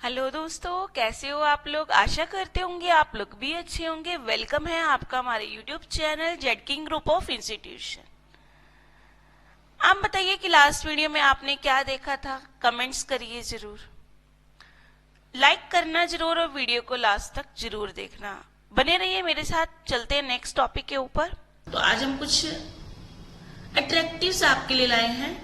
Hello दोस्तों, कैसे हो आप लोग। आशा करते होंगे आप लोग भी अच्छे होंगे। वेलकम है आपका हमारे YouTube channel Z king group of institution. आप बताइए कि लास्ट वीडियो में आपने क्या देखा था। कमेंट्स करिए जरूर, लाइक करना जरूर और वीडियो को लास्ट तक जरूर देखना। बने रहिए मेरे साथ। चलते हैं नेक्स्ट टॉपिक के ऊपर। तो आज हम कुछ अट्रैक्टिव्स आपके लिए लाए हैं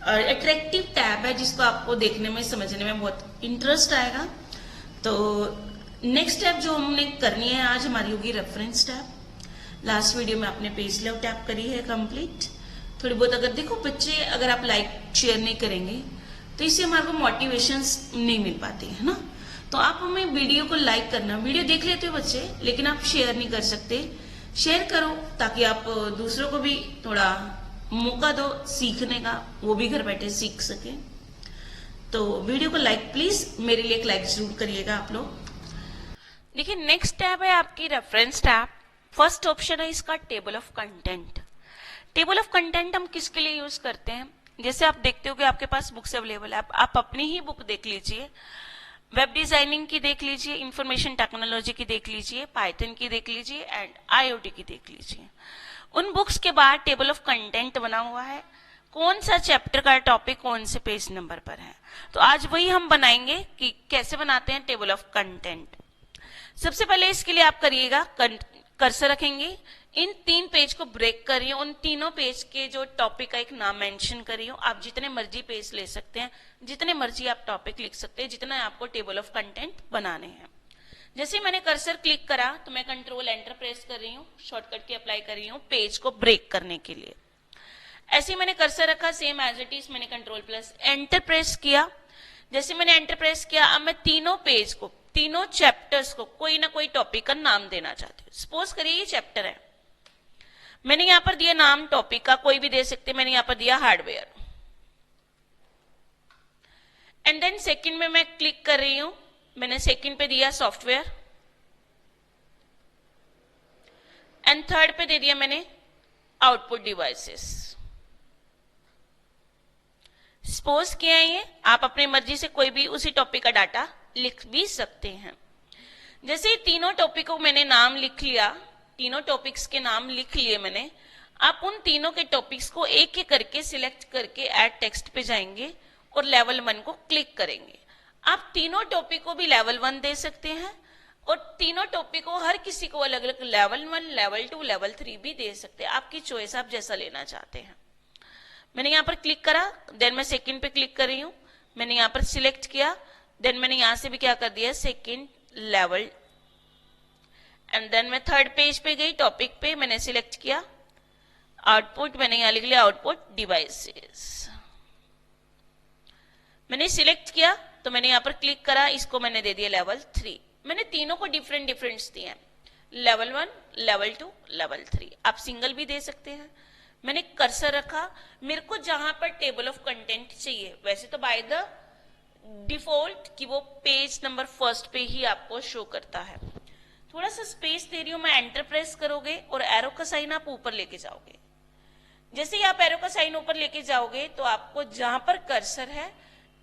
और अट्रैक्टिव टैब है जिसको आपको देखने में समझने में बहुत इंटरेस्ट आएगा। तो नेक्स्ट टैब जो हमने करनी है आज हमारी होगी रेफरेंस टैब। लास्ट वीडियो में आपने पेज लेआउट टैब करी है कंप्लीट। थोड़ी बहुत अगर देखो बच्चे, अगर आप लाइक शेयर नहीं करेंगे तो इससे हमारे को मोटिवेशन नहीं मिल पाती है ना। तो आप हमें वीडियो को लाइक करना, वीडियो देख लेते हो बच्चे लेकिन आप शेयर नहीं कर सकते। शेयर करो ताकि आप दूसरों को भी थोड़ा मौका दो सीखने का, वो भी घर बैठे सीख सके। तो वीडियो को लाइक प्लीज मेरे लिए एक लाइक जरूर करिएगा आप लोग। देखिए नेक्स्ट टैब है आपकी रेफरेंस टैब। फर्स्ट ऑप्शन है इसका table of content. Table of content हम किसके लिए यूज करते हैं। जैसे आप देखते हो कि आपके पास बुक्स अवेलेबल है, आप अपनी ही बुक देख लीजिए, वेब डिजाइनिंग की देख लीजिए, इंफॉर्मेशन टेक्नोलॉजी की देख लीजिए, पाइथन की देख लीजिए एंड आईओटी की देख लीजिए। उन बुक्स के बाद टेबल ऑफ कंटेंट बना हुआ है, कौन सा चैप्टर का टॉपिक कौन से पेज नंबर पर है। तो आज वही हम बनाएंगे कि कैसे बनाते हैं टेबल ऑफ कंटेंट। सबसे पहले इसके लिए आप करिएगा, कर्सर रखेंगे, इन 3 पेज को ब्रेक करिए, उन तीनों पेज के जो टॉपिक का एक नाम मेंशन करिए। आप जितने मर्जी पेज ले सकते हैं, जितने मर्जी आप टॉपिक लिख सकते हैं, जितना आपको टेबल ऑफ कंटेंट बनाने हैं। जैसे मैंने कर्सर क्लिक करा तो मैं कंट्रोल एंटर प्रेस कर रही हूँ, शॉर्टकट की अप्लाई कर रही हूँ पेज को ब्रेक करने के लिए। ऐसे ही मैंने कर्सर रखा सेम एज इट इज, मैंने कंट्रोल प्लस एंटर प्रेस किया। जैसे मैंने एंटर प्रेस किया, अब मैं तीनों पेज को, तीनों चैप्टर्स को कोई ना कोई टॉपिक का नाम देना चाहती हूँ। सपोज करिए ये चैप्टर है, मैंने यहां पर दिया नाम टॉपिक का, कोई भी दे सकते, मैंने यहां पर दिया हार्डवेयर। एंड देन सेकंड में मैं क्लिक कर रही हूं, मैंने सेकंड पे दिया सॉफ्टवेयर एंड थर्ड पे दे दिया मैंने आउटपुट डिवाइसेस। सपोज किया है ये, आप अपनी मर्जी से कोई भी उसी टॉपिक का डाटा लिख भी सकते हैं। जैसे ही तीनों टॉपिक को मैंने नाम लिख लिया, तीनों टॉपिक्स के नाम लिख लिए मैंने, आप उन तीनों के टॉपिक्स को एक एक करके सिलेक्ट करके ऐड टेक्स्ट पे जाएंगे और लेवल 1 को क्लिक करेंगे। आप तीनों टॉपिक को भी लेवल 1 दे सकते हैं और तीनों टॉपिक को हर किसी को अलग अलग लेवल 1, लेवल 2, लेवल 3 भी दे सकते हैं। आपकी चॉइस, आप जैसा लेना चाहते हैं। मैंने यहां पर क्लिक करा, देन मैं सेकंड पे क्लिक कर रही हूं, मैंने यहां पर सिलेक्ट किया, देन मैंने यहां से भी क्या कर दिया सेकंड लेवल, एंड देन मैं थर्ड पेज पे गई, टॉपिक पे मैंने सिलेक्ट किया आउटपुट, मैंने यहां लिख लिया आउटपुट डिवाइसेस। मैंने सिलेक्ट किया तो मैंने यहां पर क्लिक करा, इसको मैंने दे दिया लेवल 3। मैंने तीनों को डिफरेंट डिफरेंट्स दिए हैं, लेवल 1, लेवल 2, लेवल 3। आप सिंगल भी दे सकते हैं। मैंने कर्सर रखा, मेरे को जहां पर टेबल ऑफ कंटेंट चाहिए, वैसे तो बाय द डिफॉल्ट कि वो पेज नंबर फर्स्ट पे ही आपको शो करता है। थोड़ा सा स्पेस दे रही हूं मैं, एंटर प्रेस करोगे और एरो का साइन आप ऊपर लेके जाओगे। जैसे ही आप एरो का साइन ऊपर लेके जाओगे तो आपको जहां पर कर्सर है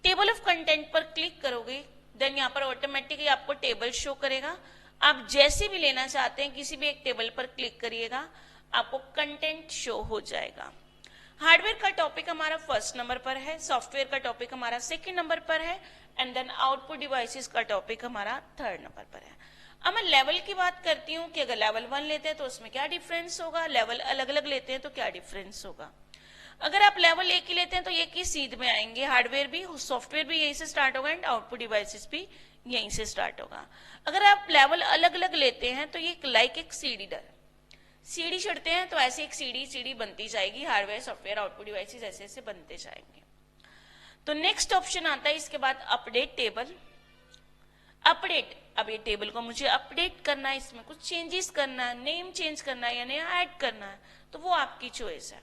टेबल ऑफ कंटेंट पर क्लिक करोगे, देन यहां पर ऑटोमेटिकली आपको टेबल शो करेगा। आप जैसे भी लेना चाहते हैं किसी भी एक टेबल पर क्लिक करिएगा, आपको कंटेंट शो हो जाएगा। हार्डवेयर का टॉपिक हमारा फर्स्ट नंबर पर है, सॉफ्टवेयर का टॉपिक हमारा सेकंड नंबर पर है एंड देन आउटपुट डिवाइसेस का टॉपिक हमारा थर्ड नंबर पर है। अब मैं लेवल की बात करती हूँ कि अगर लेवल 1 लेते हैं तो उसमें क्या डिफरेंस होगा, लेवल अलग अलग लेते हैं तो क्या डिफरेंस होगा। अगर आप लेवल 1 ही लेते हैं तो एक ही सीध में आएंगे, हार्डवेयर भी सॉफ्टवेयर भी यहीं से स्टार्ट होगा एंड आउटपुट डिवाइसेस भी यहीं से स्टार्ट होगा। अगर आप लेवल अलग अलग लेते हैं तो ये लाइक एक सीढ़ी दर, सीढ़ी चढ़ते हैं तो ऐसे एक सीढ़ी बनती जाएगी, हार्डवेयर सॉफ्टवेयर आउटपुट डिवाइसेस ऐसे ऐसे बनते जाएंगे। तो नेक्स्ट ऑप्शन आता है इसके बाद अपडेट टेबल। अपडेट, अब ये टेबल को मुझे अपडेट करना है, इसमें कुछ चेंजेस करना है, नेम चेंज करना है या नया ऐड करना है, तो वो आपकी चॉइस है।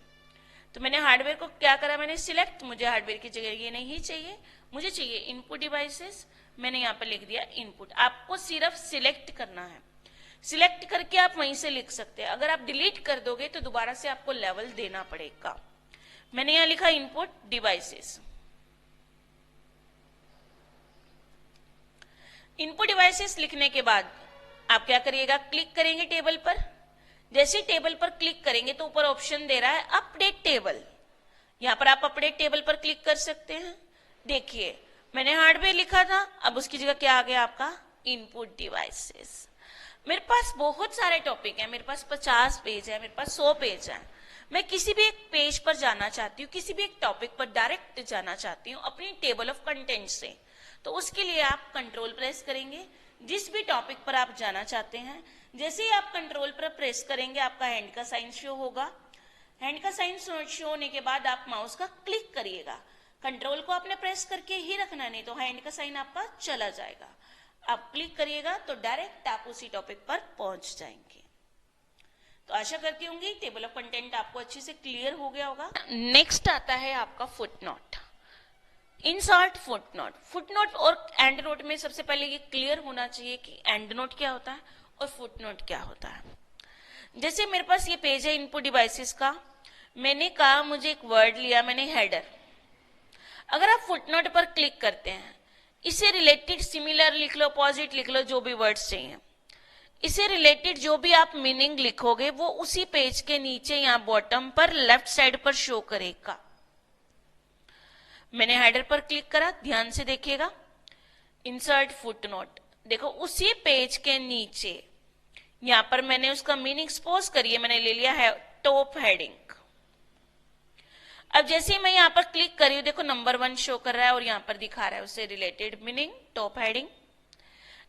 तो मैंने हार्डवेयर को क्या करा, मैंने सिलेक्ट, मुझे हार्डवेयर की जगह ये नहीं चाहिए, मुझे चाहिए इनपुट डिवाइसेस, मैंने यहाँ पर लिख दिया इनपुट। आपको सिर्फ सिलेक्ट करना है, सिलेक्ट करके आप वहीं से लिख सकते हैं। अगर आप डिलीट कर दोगे तो दोबारा से आपको लेवल देना पड़ेगा। मैंने यहां लिखा इनपुट डिवाइसेस, इनपुट डिवाइसेस लिखने के बाद आप क्या करिएगा, क्लिक करेंगे टेबल पर। जैसे टेबल पर क्लिक करेंगे तो ऊपर ऑप्शन दे रहा है अपडेट टेबल। यहां पर आप अपडेट टेबल पर क्लिक कर सकते हैं। देखिए मैंने हार्डवेयर लिखा था, अब उसकी जगह क्या आ गया आपका इनपुट डिवाइसेस। मेरे पास बहुत सारे टॉपिक है, मेरे पास 50 पेज है, मेरे पास 100 पेज है। मैं किसी भी एक पेज पर जाना चाहती हूँ, किसी भी एक टॉपिक पर डायरेक्ट जाना चाहती हूँ अपनी टेबल ऑफ कंटेंट से, तो उसके लिए आप कंट्रोल प्रेस करेंगे। जिस भी टॉपिक पर आप जाना चाहते हैं, जैसे ही आप कंट्रोल पर प्रेस करेंगे आपका हैंड का साइन शो होगा। हैंड का साइन शो होने के बाद आप माउस का क्लिक करिएगा। कंट्रोल को आपने प्रेस करके ही रखना, नहीं तो हैंड का साइन आपका चला जाएगा। आप क्लिक करिएगा तो डायरेक्ट आप उसी टॉपिक पर पहुंच जाएंगे। तो आशा करती होंगी टेबल ऑफ कंटेंट आपको अच्छे से क्लियर हो गया होगा। नेक्स्ट आता है आपका फुटनोट, इंसर्ट फुटनोट। फुटनोट और एंड नोट में सबसे पहले ये क्लियर होना चाहिए कि एंड नोट क्या होता है और फुटनोट क्या होता है। जैसे मेरे पास ये पेज है इनपुट डिवाइसेस का, मैंने कहा मुझे एक वर्ड लिया मैंने हेडर। अगर आप फुटनोट पर क्लिक करते हैं, इससे रिलेटेड सिमिलर लिख लो, अपोजिट लिख लो, जो भी वर्ड्स चाहिए, इससे रिलेटेड जो भी आप मीनिंग लिखोगे वो उसी पेज के नीचे यहाँ बॉटम पर लेफ्ट साइड पर शो करेगा। मैंने हेडर पर क्लिक करा, ध्यान से देखिएगा, इंसर्ट फुटनोट। देखो उसी पेज के नीचे यहां पर मैंने उसका मीनिंग सपोज करिए मैंने ले लिया है टॉप हेडिंग। अब जैसे ही मैं यहां पर क्लिक कर रही हूं, देखो नंबर 1 शो कर रहा है और यहां पर दिखा रहा है उससे रिलेटेड मीनिंग टॉप हेडिंग।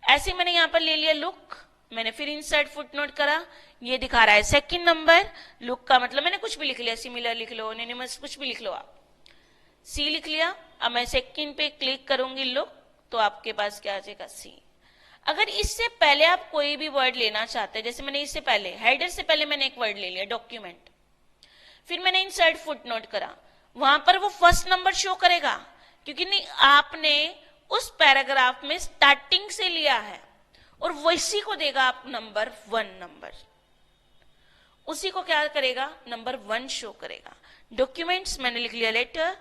ऐसे मैंने यहां पर ले लिया लुक, मैंने फिर इंसर्ट फुटनोट करा, ये दिखा रहा है सेकंड नंबर। लुक का मतलब मैंने कुछ भी लिख लिया, सिमिलर लिख लो, एनिमस कुछ भी लिख लो, आप सी लिख लिया। अब मैं सेकंड पे क्लिक करूंगी लुक, तो आपके पास क्या आ जाएगा सी। अगर इससे पहले आप कोई भी वर्ड लेना चाहते हैं, जैसे मैंने इससे पहले हेडर से पहले मैंने एक वर्ड ले लिया डॉक्यूमेंट, फिर मैंने इंसर्ट फुटनोट करा, वहां पर वो फर्स्ट नंबर शो करेगा क्योंकि नहीं आपने उस पैराग्राफ में स्टार्टिंग से लिया है और वैसी को देगा आप नंबर 1 नंबर, उसी को क्या करेगा नंबर 1 शो करेगा। डॉक्यूमेंट्स मैंने लिख लिया letter,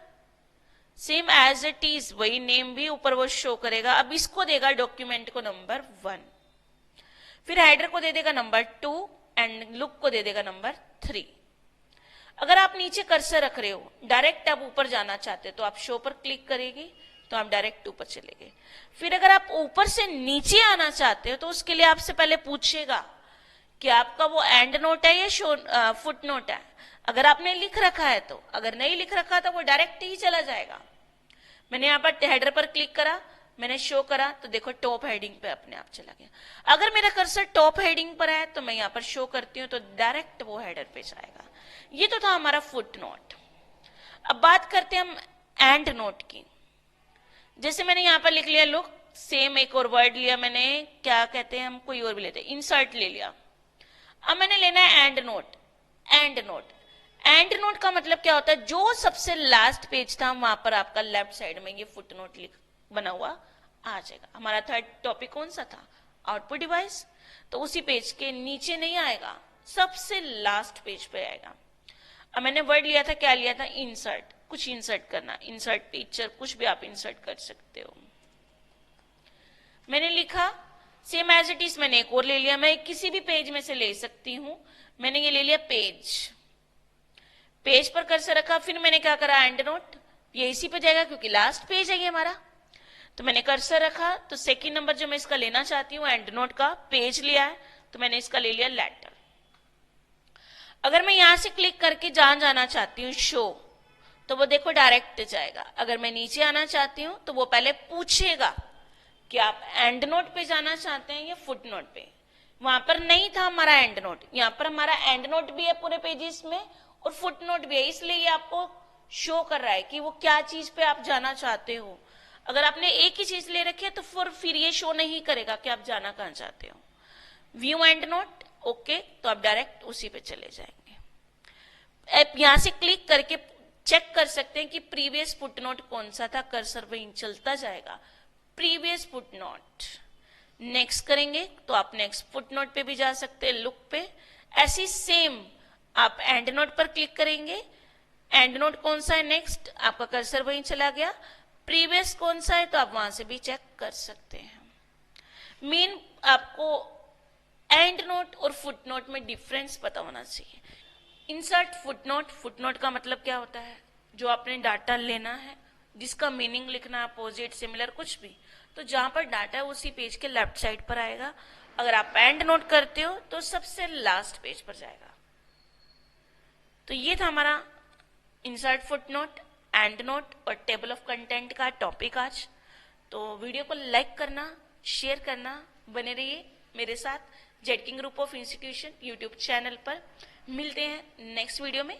same as it is वही नेम भी ऊपर वो शो करेगा। अब इसको देगा डॉक्यूमेंट को नंबर 1, फिर हेडर को दे देगा नंबर 2 एंड लुक को दे देगा नंबर 3। अगर आप नीचे कर्सर रख रहे हो, डायरेक्ट आप ऊपर जाना चाहते हो तो आप शो पर क्लिक करेंगे तो आप डायरेक्ट ऊपर चले गए। फिर अगर आप ऊपर से नीचे आना चाहते हो तो उसके लिए आपसे पहले पूछेगा कि आपका वो एंड नोट है या शो फुट नोट है। अगर आपने लिख रखा है तो, अगर नहीं लिख रखा तो वो डायरेक्ट ही चला जाएगा। मैंने यहाँ पर हेडर पर क्लिक करा, मैंने शो करा तो देखो टॉप हेडिंग पे अपने आप चला गया। अगर मेरा कर्सर टॉप हेडिंग पर है तो मैं यहाँ पर शो करती हूँ तो डायरेक्ट वो हेडर पे जाएगा। ये तो था हमारा फुट नोट। अब बात करते हैं हम एंड नोट की। जैसे मैंने यहाँ पर लिख लिया लुक, सेम एक और वर्ड लिया मैंने, क्या कहते हैं हम कोई और भी लेते हैं, इंसर्ट ले लिया। अब मैंने लेना है and note. And note, and note का मतलब क्या होता है, जो सबसे लास्ट पेज था वहां पर आपका लेफ्ट साइड में ये फुट नोट बना हुआ आ जाएगा। हमारा थर्ड टॉपिक कौन सा था, आउटपुट डिवाइस, तो उसी पेज के नीचे नहीं आएगा, सबसे लास्ट पेज पे आएगा। अब मैंने वर्ड लिया था, क्या लिया था, इंसर्ट, कुछ इंसर्ट करना, इंसर्ट पिक्चर, कुछ भी आप इंसर्ट कर सकते हो। मैंने लिखा सेम एज इट इज, मैंने एक और ले लिया, मैं किसी भी पेज में से ले सकती हूं। मैंने ये ले लिया पेज, पेज पर कर्सर रखा, फिर मैंने क्या करा एंड नोट, ये इसी पे जाएगा क्योंकि लास्ट पेज है ये हमारा। तो मैंने कर्सर रखा तो सेकंड नंबर जो मैं इसका लेना चाहती हूँ एंड नोट का, पेज लिया है तो मैंने इसका ले लिया लेटर। अगर मैं यहां से क्लिक करके जहां जाना चाहती हूँ शो, तो वो देखो डायरेक्ट जाएगा। अगर मैं नीचे आना चाहती हूँ तो वो पहले पूछेगा कि आप एंड नोट पे जाना चाहते हैं या फुट नोट पे। वहां पर नहीं था हमारा एंड नोट, यहाँ पर हमारा एंड नोट भी है पूरे पेजेस में और फुट नोट भी है, इसलिए ये आपको शो कर रहा है कि वो क्या चीज पे आप जाना चाहते हो। अगर आपने एक ही चीज ले रखी है तो फिर ये शो नहीं करेगा कि आप जाना कहां चाहते हो। व्यू एंड नोट ओके, तो आप डायरेक्ट उसी पे चले जाएंगे। आप यहां से क्लिक करके चेक कर सकते हैं कि प्रीवियस फुट नोट कौन सा था, कर्सर वहीं चलता जाएगा, प्रीवियस फुट नोट। नेक्स्ट करेंगे तो आप नेक्स्ट फुट नोट पे भी जा सकते हैं, लुक पे। ऐसी सेम आप एंड नोट पर क्लिक करेंगे, एंड नोट कौन सा है नेक्स्ट, आपका कर्सर वहीं चला गया। प्रीवियस कौन सा है तो आप वहां से भी चेक कर सकते हैं। मेन आपको एंड नोट और फुट नोट में डिफरेंस पता होना चाहिए। इंसर्ट फुटनोट, फुटनोट का मतलब क्या होता है, जो आपने डाटा लेना है जिसका मीनिंग लिखना है, अपोजिट, सिमिलर, कुछ भी, तो जहां पर डाटा है उसी पेज के लेफ्ट साइड पर आएगा। अगर आप एंड नोट करते हो तो सबसे लास्ट पेज पर जाएगा। तो ये था हमारा इंसर्ट फुटनोट, एंड नोट और टेबल ऑफ कंटेंट का टॉपिक आज। तो वीडियो को लाइक करना, शेयर करना, बने रहिए मेरे साथ Zedking group of institution YouTube channel पर। मिलते हैं नेक्स्ट वीडियो में।